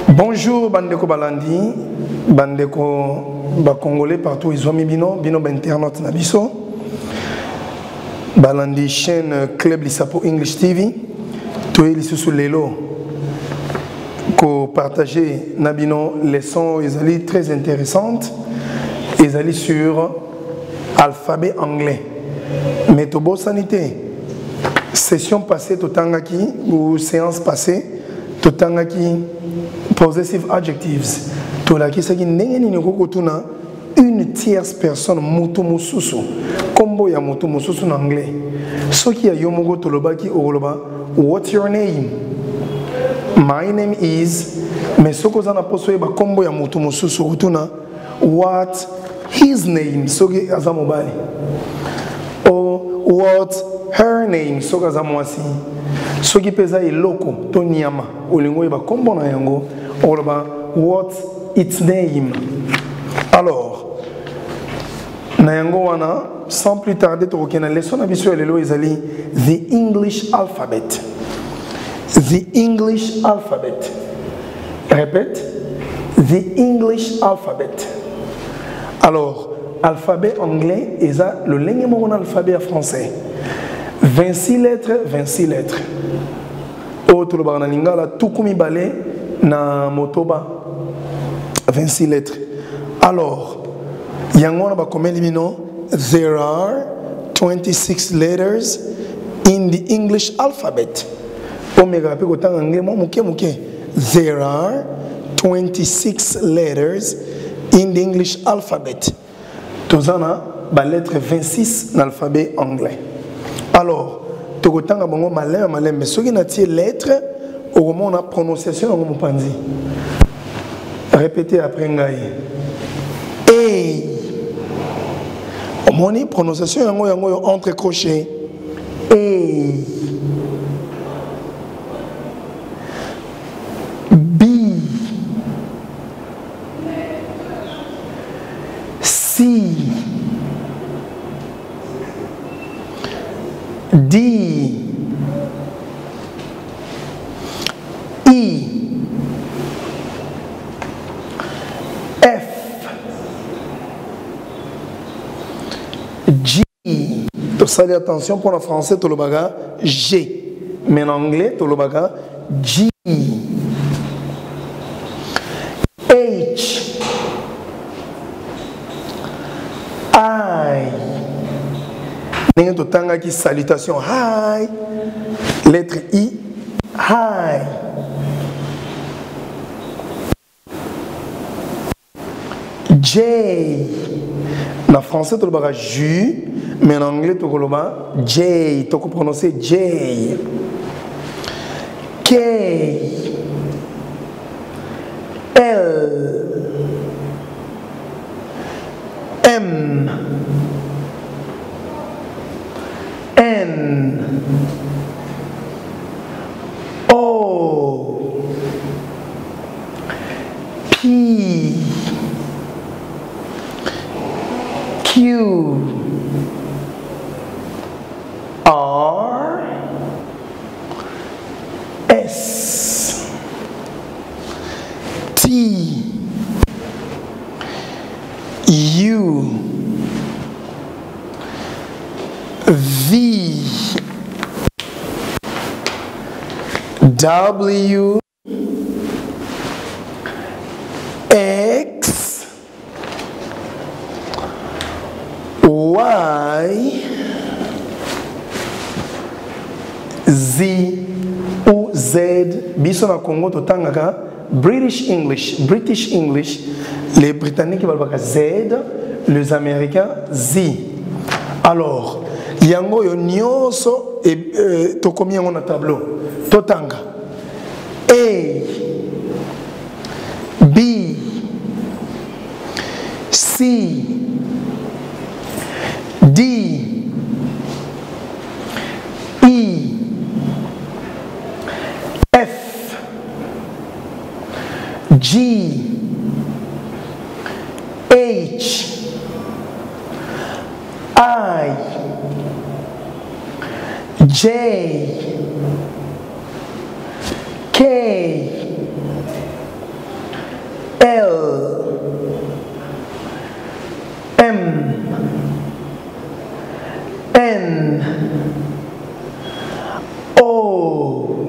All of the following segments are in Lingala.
Bonjour Bandeko Balandi, Bandeko Congolais partout, ils ont mis bino internaute na biso. Balandi chaîne Club Lissapo English TV. Toi lisusu lelo ko partager na bino leçons ezali très intéressantes. Ezali sur alphabet anglais. Mais to bo sanité. Session passée totangaki ou séance passée totangaki possessive adjectives. Tolaki saki ndenge nini kokotuna une tierce personne moto mususu. Kombo ya moto mususu en anglais. Soki ya yomoko tolobaki oloba what's your name? My name is. Mais soko zana poso yeba kombo ya moto mususu kotuna what his name soki azamobali. Or what her name soki azamwasi. Soki peza eloko to nyama olingo yeba kombo na yango oloba what's its name. Alors Nayangowana, sans plus tarder, tu reconnais la leçon habituelle de the English alphabet. The English alphabet. Répète. The English alphabet. Alors, alphabet anglais est le lengue alphabet français. 26 lettres, 26 lettres. Autre le barnalinga la tout comme balé na motoba. 26 lettres. Alors, there are 26 letters in the English alphabet. There are 26 letters in the English alphabet. Tozana ba lettre 26 dans l'alphabet anglais. Alors, tokotanga bango malin mais soki na tie lettre au moment na prononciation ngo mopanzi. Répétez après ngai. A. Moni prononciation yango entre crochets. A. B. C. D. E. F. G. Tu sais, attention pour le français, tu le baga G. Mais en anglais, tu le baga G. H. I. N'est-ce pas tanga qui salutation hi. Lettre I. Hi. J. En français, tu le J, mais en anglais, tu le J. Tu peux prononcer J. K. L. M. N. O. P. Q. R. S. T. U. V. W. X. Y. Z ou Z. Biso na Congo totangaka British English. Les Britanniques parlent Z, les Américains Z. Alors, yango yo nyonso et to komi yango na tableau. Totanga. A. B. C. D. E. F. G. H. I, J, K, L, M, N, O,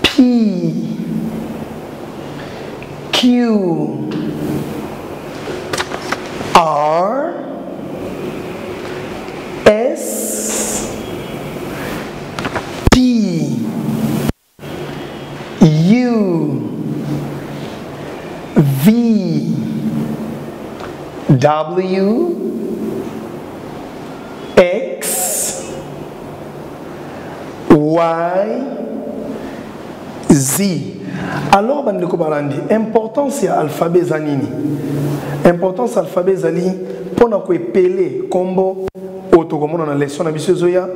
P, Q, R, S, T, U, V, W, X, Y, Z. Alors, bandeko balandi, importance ya alphabet zanini. Importance alphabet zali pona ko epele kombo otokomona na leçon na biso zoya.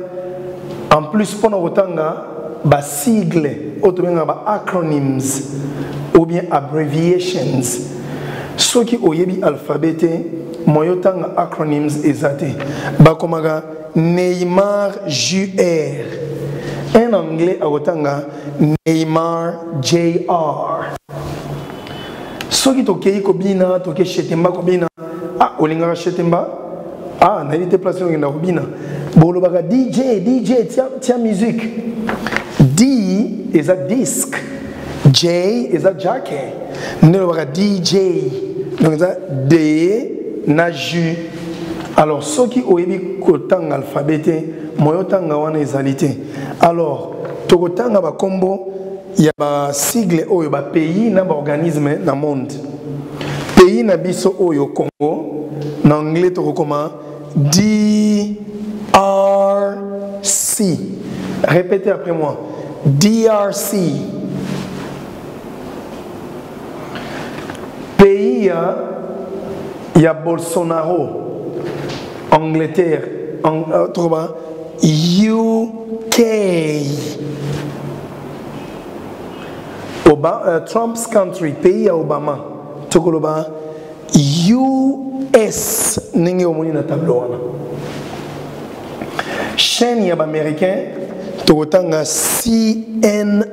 En plus pona kotanga ba sigle otobenga ba acronyms ou bien abbreviations. Soki oyebi alphabet moyotanga acronyms ezate. Ba komaga Neymar JR. En anglais akotanga Neymar JR. Soki tokei kobina toke shetemba kobina ah olinga shetemba ah na ilite place ngenda kobina bolo baka DJ tia musique D is a disc J is a jacket ne baka DJ donc ça D na J. Alors soki oyebi kotanga alphabet moyotanga wana ezalité. Alors tokotanga ba kombo ya ba sigle oyo ba pays na ba organisme na monde. Pays na biso oyo Congo na anglais tokokoma DRC. Répétez après moi. DRC. Pays ya Bolsonaro. Angleterre, UK. Trump's country, pays à Obama. Tokoloba US. Ninge omoni na tableau wana. Chaîne ya américain, tokotanga CNN.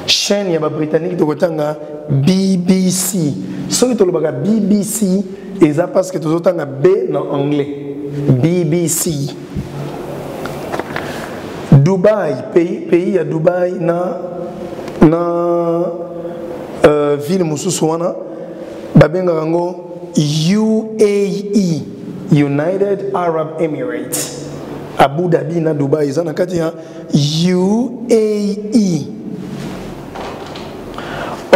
Chaîne ya britannique tokotanga BBC. Ce qui est BBC, c'est parce que tu as un B en anglais. BBC. Dubaï, pays à Dubaï, na ville Moussousouana, babengarango UAE, United Arab Emirates. Abu Dhabi na Dubaï, zanakatia UAE.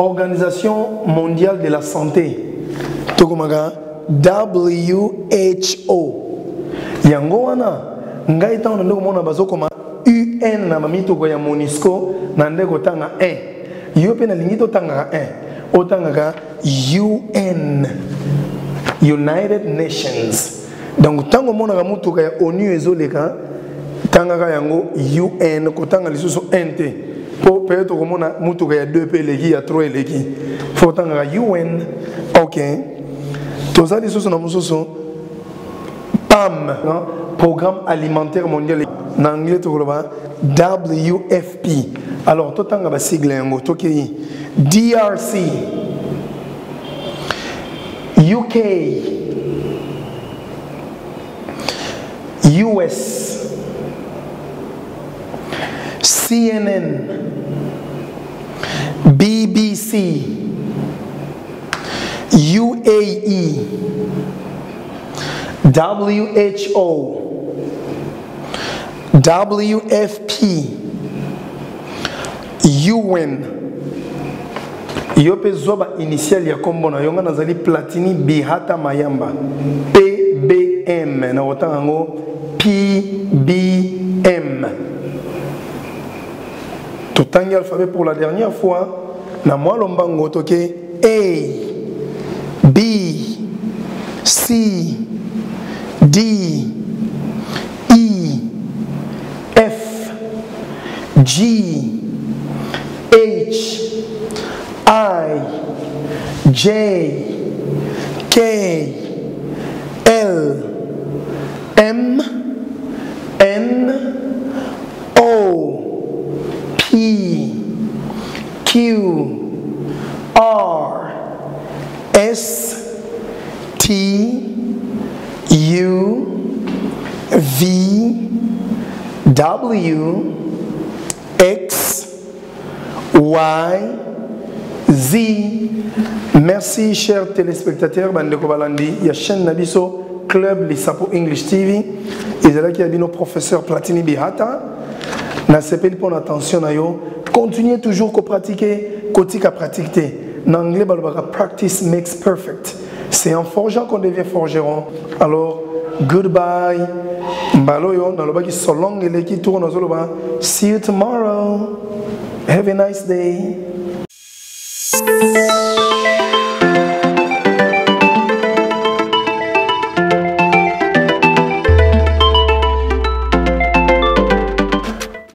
Organisation mondiale de la santé. Tokomaga WHO. Yango wana ngai tano ndeko mona bazokoma UN na mamito ko ya MONUSCO na ndeko tanga 1. Yo pe na lingito tanga 1. Otanga UN. United Nations. Donc tango mona ga mutu ka ya ONU ezoleka tanga ka yango UN ko tanga lisusu NT. Peut-être que mon il y a 2 pays, il y a 3 pays. Il faut que UN. Ok. Tout ça, c'est PAM, Programme alimentaire mondial. En anglais, WFP. Alors, tout le sigle DRC, UK, US, CNN, BBC, UAE, WHO, WFP, UN. Yope zoba initial ya kombo na yonga nazali Platini Bihata Mayamba. PBM na otango PBM. Totangi alphabet pour la dernière fois. Na moi lombango toke A, B, C, D, E, F, G, H, I, J, K L M N O P Q R S T U V W X Y Z. Merci chers téléspectateurs, Bandeko Balandi, il y a chaîne Nabiso Club Lisapo English TV. Et c'est là qu'il y a nos professeurs Platini Bihata. Na sepeli pour attention à yo. Continuez toujours à pratiquer, à pratiquer. En anglais, practice makes perfect. C'est en forgeant qu'on devient forgeron. Alors, goodbye. Mbaloyo, dans le bas qui sont longs et les qui tournent dans le bas. See you tomorrow. Have a nice day.